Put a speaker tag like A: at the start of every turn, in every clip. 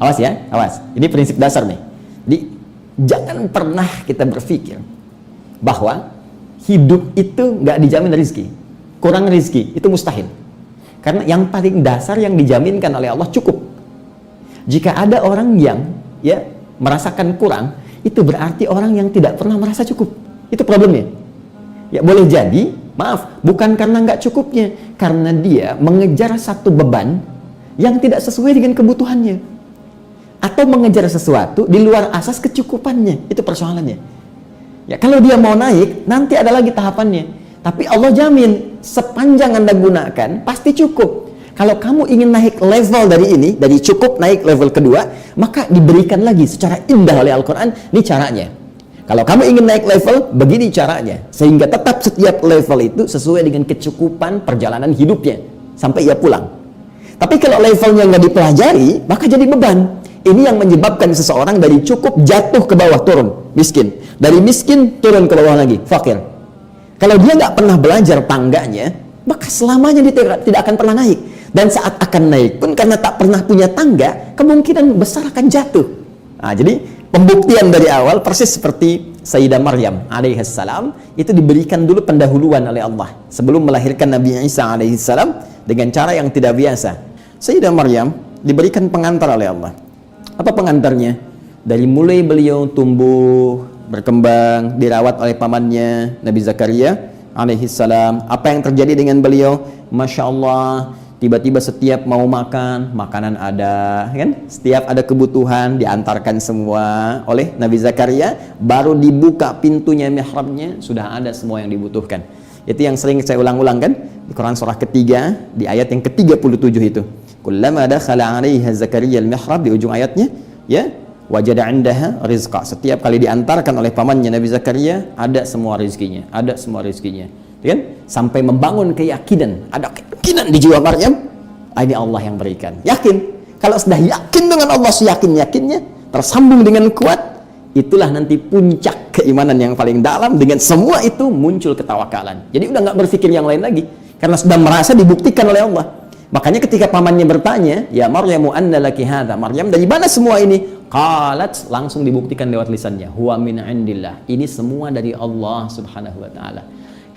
A: Awas ya, awas. Ini prinsip dasar nih. Jadi jangan pernah kita berpikir bahwa hidup itu nggak dijamin rezeki. Kurang rezeki itu mustahil. Karena yang paling dasar yang dijaminkan oleh Allah cukup. Jika ada orang yang ya merasakan kurang, itu berarti orang yang tidak pernah merasa cukup. Itu problemnya. Ya boleh jadi, maaf, bukan karena nggak cukupnya, karena dia mengejar satu beban yang tidak sesuai dengan kebutuhannya. Atau mengejar sesuatu di luar asas kecukupannya. Itu persoalannya. Ya, kalau dia mau naik, nanti ada lagi tahapannya. Tapi Allah jamin, sepanjang Anda gunakan, pasti cukup. Kalau kamu ingin naik level dari ini, dari cukup naik level kedua, maka diberikan lagi secara indah oleh Al-Quran, ini caranya. Kalau kamu ingin naik level, begini caranya. Sehingga tetap setiap level itu sesuai dengan kecukupan perjalanan hidupnya. Sampai ia pulang. Tapi kalau levelnya nggak dipelajari, maka jadi beban. Ini yang menyebabkan seseorang dari cukup jatuh ke bawah, turun, miskin. Dari miskin, turun ke bawah lagi, fakir. Kalau dia nggak pernah belajar tangganya, maka selamanya dia tidak akan pernah naik. Dan saat akan naik pun, karena tak pernah punya tangga, kemungkinan besar akan jatuh. Nah, jadi pembuktian dari awal, persis seperti Sayyidah Maryam alaihissalam, itu diberikan dulu pendahuluan oleh Allah. Sebelum melahirkan Nabi Isa alaihissalam, dengan cara yang tidak biasa. Sayyidah Maryam diberikan pengantar oleh Allah. Apa pengantarnya? Dari mulai beliau tumbuh, berkembang, dirawat oleh pamannya Nabi Zakaria alaihissalam. Apa yang terjadi dengan beliau? Masya Allah, tiba-tiba setiap mau makan, makanan ada, kan? Setiap ada kebutuhan diantarkan semua oleh Nabi Zakaria. Baru dibuka pintunya mihrabnya, sudah ada semua yang dibutuhkan. Itu yang sering saya ulang-ulang kan? Di Quran surah ketiga, di ayat yang ke-37 itu. Kullama dakhala 'alaiha Zakaria al-mihrab, di ujung ayatnya, ya, wajada 'indaha rizqa. Setiap kali diantarkan oleh pamannya Nabi Zakaria, ada semua rezekinya, ada semua rezekinya. Kan? Sampai membangun keyakinan, ada keyakinan di jiwa Maryam, ini Allah yang berikan. Yakin. Kalau sudah yakin dengan Allah, seyakin-yakinnya, tersambung dengan kuat, itulah nanti puncak keimanan yang paling dalam. Dengan semua itu muncul ketawakalan. Jadi udah nggak berpikir yang lain lagi, karena sudah merasa dibuktikan oleh Allah. Makanya ketika pamannya bertanya, ya Maryamu anna laki hadza, Maryam dari mana semua ini? Qalat, langsung dibuktikan lewat lisannya, huwa min indillah, ini semua dari Allah subhanahu wa ta'ala.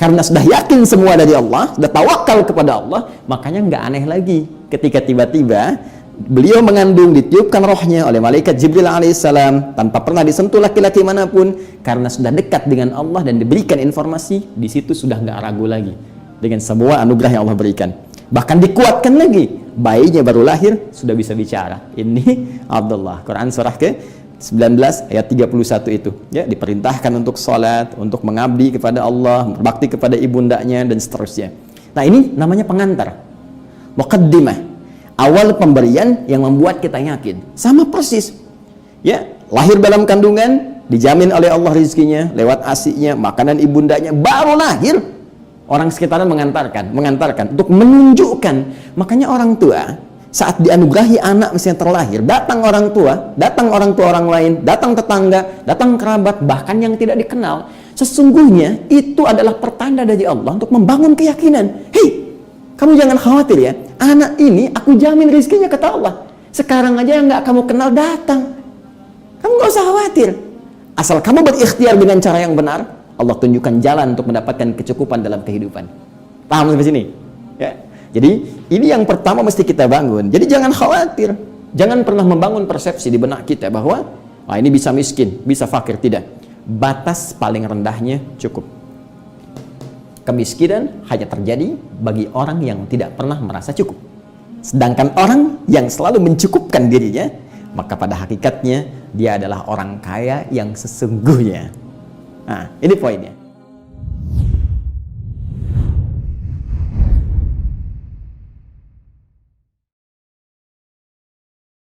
A: Karena sudah yakin semua dari Allah, sudah tawakal kepada Allah, makanya nggak aneh lagi ketika tiba-tiba beliau mengandung, ditiupkan rohnya oleh malaikat Jibril alaihissalam tanpa pernah disentuh laki-laki manapun, karena sudah dekat dengan Allah dan diberikan informasi. Di situ sudah nggak ragu lagi dengan semua anugerah yang Allah berikan. Bahkan dikuatkan lagi, bayinya baru lahir sudah bisa bicara. Ini Abdullah. Quran surah ke-19 ayat 31 itu, ya, diperintahkan untuk sholat, untuk mengabdi kepada Allah, berbakti kepada ibundanya dan seterusnya. Nah, ini namanya pengantar, muqaddimah, awal pemberian yang membuat kita yakin. Sama persis, ya, lahir dalam kandungan, dijamin oleh Allah rezekinya lewat ASI-nya, makanan ibundanya, baru lahir orang sekitaran mengantarkan untuk menunjukkan. Makanya orang tua saat dianugerahi anak misalnya terlahir, datang orang tua orang lain, datang tetangga, datang kerabat, bahkan yang tidak dikenal, sesungguhnya itu adalah pertanda dari Allah untuk membangun keyakinan. Hei, kamu jangan khawatir ya, anak ini aku jamin rezekinya kata Allah. Sekarang aja yang nggak kamu kenal datang, kamu nggak usah khawatir, asal kamu berikhtiar dengan cara yang benar, Allah tunjukkan jalan untuk mendapatkan kecukupan dalam kehidupan. Paham sampai sini? Ya. Jadi ini yang pertama mesti kita bangun. Jadi jangan khawatir, jangan pernah membangun persepsi di benak kita bahwa ini bisa miskin, bisa fakir. Tidak. Batas paling rendahnya cukup. Kemiskinan hanya terjadi bagi orang yang tidak pernah merasa cukup. Sedangkan orang yang selalu mencukupkan dirinya, maka pada hakikatnya dia adalah orang kaya yang sesungguhnya. Nah, ini poinnya.